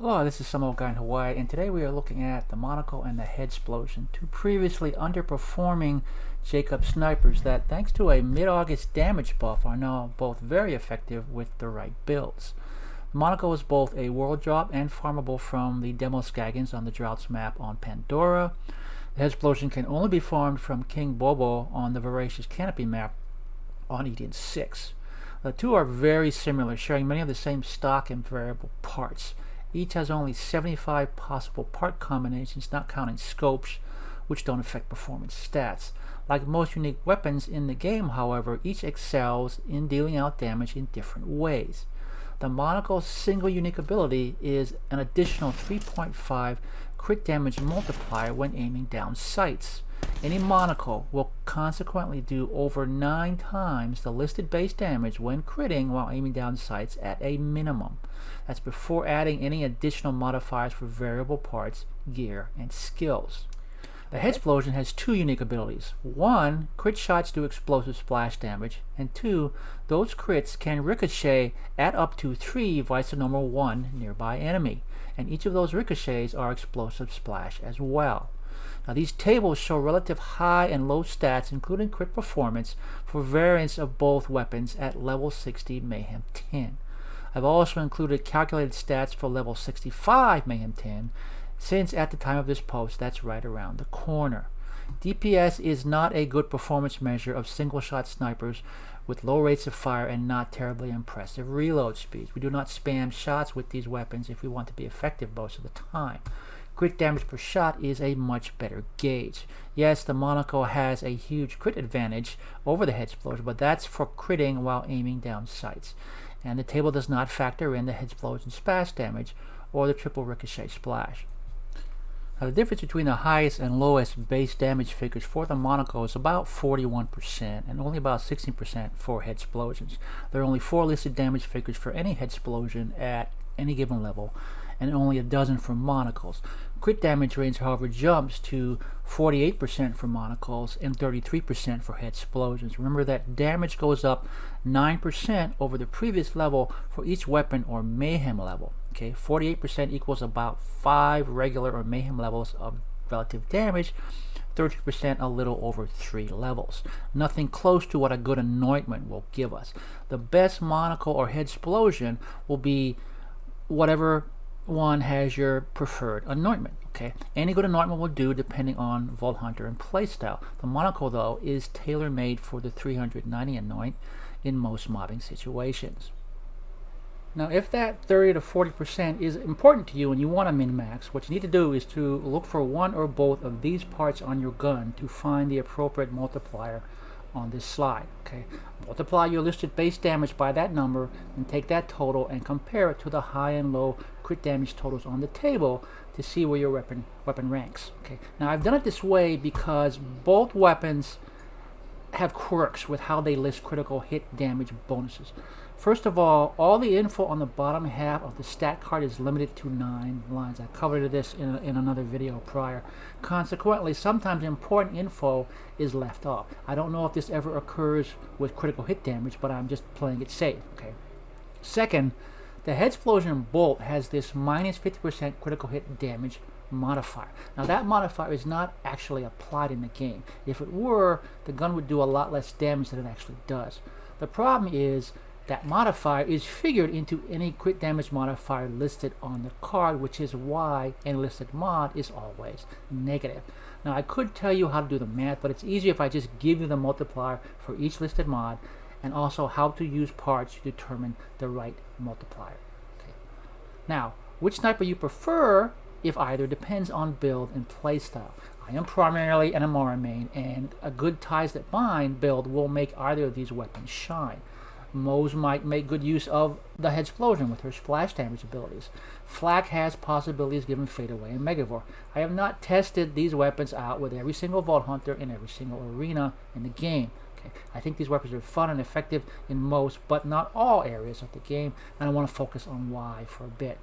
Hello, this is some old guy in Hawaii, and today we are looking at the Monocle and the Headsplosion, two previously underperforming Jakob snipers that, thanks to a mid-August damage buff, are now both very effective with the right builds. The Monocle is both a world drop and farmable from the Demo Skaggins on the Droughts map on Pandora. The Headsplosion can only be farmed from King Bobo on the Voracious Canopy map on Eden 6. The two are very similar, sharing many of the same stock and variable parts. Each has only 75 possible part combinations, not counting scopes, which don't affect performance stats. Like most unique weapons in the game, however, each excels in dealing out damage in different ways. The Monocle's single unique ability is an additional 3.5 crit damage multiplier when aiming down sights. Any Monocle will consequently do over 9 times the listed base damage when critting while aiming down sights at a minimum. That's before adding any additional modifiers for variable parts, gear, and skills. The Headsplosion has two unique abilities. 1, crit shots do explosive splash damage, and 2, those crits can ricochet at up to 3 vice the normal 1 nearby enemy, and each of those ricochets are explosive splash as well. Now these tables show relative high and low stats, including crit performance, for variants of both weapons at level 60 Mayhem 10. I've also included calculated stats for level 65 Mayhem 10, since at the time of this post that's right around the corner. DPS is not a good performance measure of single-shot snipers with low rates of fire and not terribly impressive reload speeds. We do not spam shots with these weapons if we want to be effective most of the time. Crit damage per shot is a much better gauge. Yes, the Monocle has a huge crit advantage over the Headsplosion, but that's for critting while aiming down sights. And the table does not factor in the Headsplosion splash damage or the triple ricochet splash. Now, the difference between the highest and lowest base damage figures for the Monocle is about 41% and only about 16% for Headsplosions. There are only 4 listed damage figures for any Headsplosion at any given level, and only a dozen for Monocles. Crit damage range, however, jumps to 48% for Monocles and 33% for Headsplosions. Remember that damage goes up 9% over the previous level for each weapon or Mayhem level. Okay, 48% equals about 5 regular or Mayhem levels of relative damage, 30% a little over 3 levels. Nothing close to what a good anointment will give us. The best Monocle or Headsplosion will be whatever one has your preferred anointment. Okay, any good anointment will do depending on Vault Hunter and playstyle. The Monocle, though, is tailor-made for the 390 anoint in most mobbing situations. Now, if that 30 to 40% is important to you and you want to min-max, what you need to do is to look for one or both of these parts on your gun to find the appropriate multiplier on this slide. Okay, multiply your listed base damage by that number and take that total and compare it to the high and low crit damage totals on the table to see where your weapon ranks. Okay, now I've done it this way because both weapons have quirks with how they list critical hit damage bonuses. First of all the info on the bottom half of the stat card is limited to 9 lines. I covered this in another video prior. Consequently, sometimes important info is left off. I don't know if this ever occurs with critical hit damage, but I'm just playing it safe. Okay. Second, the Headsplosion bolt has this minus 50% critical hit damage modifier. Now that modifier is not actually applied in the game. If it were, the gun would do a lot less damage than it actually does. The problem is that modifier is figured into any crit damage modifier listed on the card, which is why enlisted mod is always negative. Now I could tell you how to do the math, but it's easier if I just give you the multiplier for each listed mod and also how to use parts to determine the right multiplier. Okay. Now, which sniper you prefer, if either, depends on build and playstyle. I am primarily an MR main, and a good Ties That Bind build will make either of these weapons shine. Moze might make good use of the Headsplosion with her splash damage abilities. Flak has possibilities given Fade Away and Megavore. I have not tested these weapons out with every single Vault Hunter in every single arena in the game. Okay. I think these weapons are fun and effective in most, but not all areas of the game, and I want to focus on why for a bit.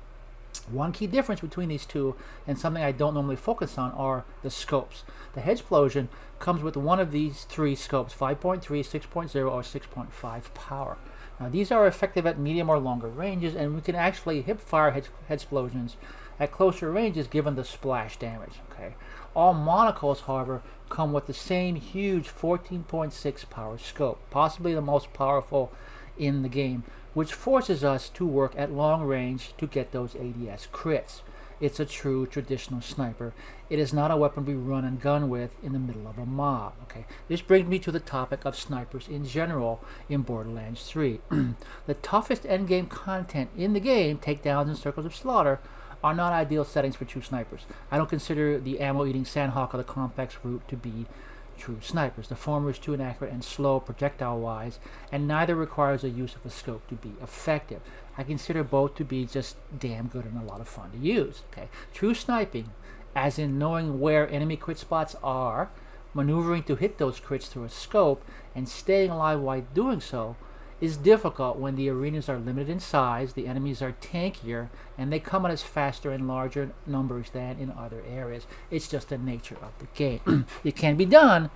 One key difference between these two, and something I don't normally focus on, are the scopes. The Headsplosion comes with one of these 3 scopes, 5.3, 6.0, or 6.5 power. Now these are effective at medium or longer ranges, and we can actually hip fire Headsplosions at closer ranges given the splash damage. Okay. All monocles, however, come with the same huge 14.6 power scope, possibly the most powerful in the game, which forces us to work at long range to get those ADS crits. It's a true traditional sniper. It is not a weapon we run and gun with in the middle of a mob. Okay, this brings me to the topic of snipers in general in Borderlands 3. The toughest endgame content in the game, takedowns and circles of slaughter, are not ideal settings for true snipers. I don't consider the ammo-eating Sandhawk or the complex route to be true snipers. The former is too inaccurate and slow projectile-wise, and neither requires the use of a scope to be effective. I consider both to be just damn good and a lot of fun to use. Okay, true sniping, as in knowing where enemy crit spots are, maneuvering to hit those crits through a scope, and staying alive while doing so, is difficult when the arenas are limited in size, the enemies are tankier, and they come at us faster in larger numbers than in other areas. It's just the nature of the game. It can be done,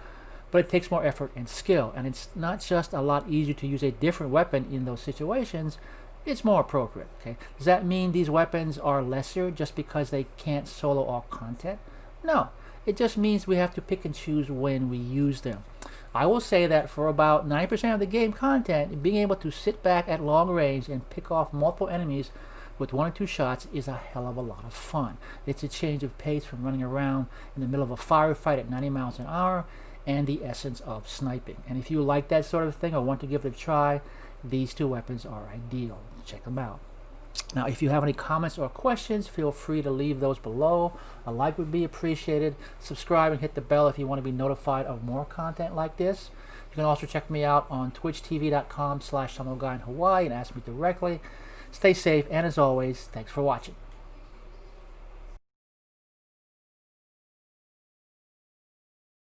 but it takes more effort and skill, and it's not just a lot easier to use a different weapon in those situations, it's more appropriate. Okay? Does that mean these weapons are lesser just because they can't solo all content? No, it just means we have to pick and choose when we use them. I will say that for about 90% of the game content, being able to sit back at long range and pick off multiple enemies with 1 or 2 shots is a hell of a lot of fun. It's a change of pace from running around in the middle of a firefight at 90 miles an hour and the essence of sniping. And if you like that sort of thing or want to give it a try, these 2 weapons are ideal. Check them out. Now, if you have any comments or questions, feel free to leave those below. A like would be appreciated. Subscribe and hit the bell if you want to be notified of more content like this. You can also check me out on twitchtv.com/SamoGuy in Hawaii and ask me directly. Stay safe, and as always, thanks for watching.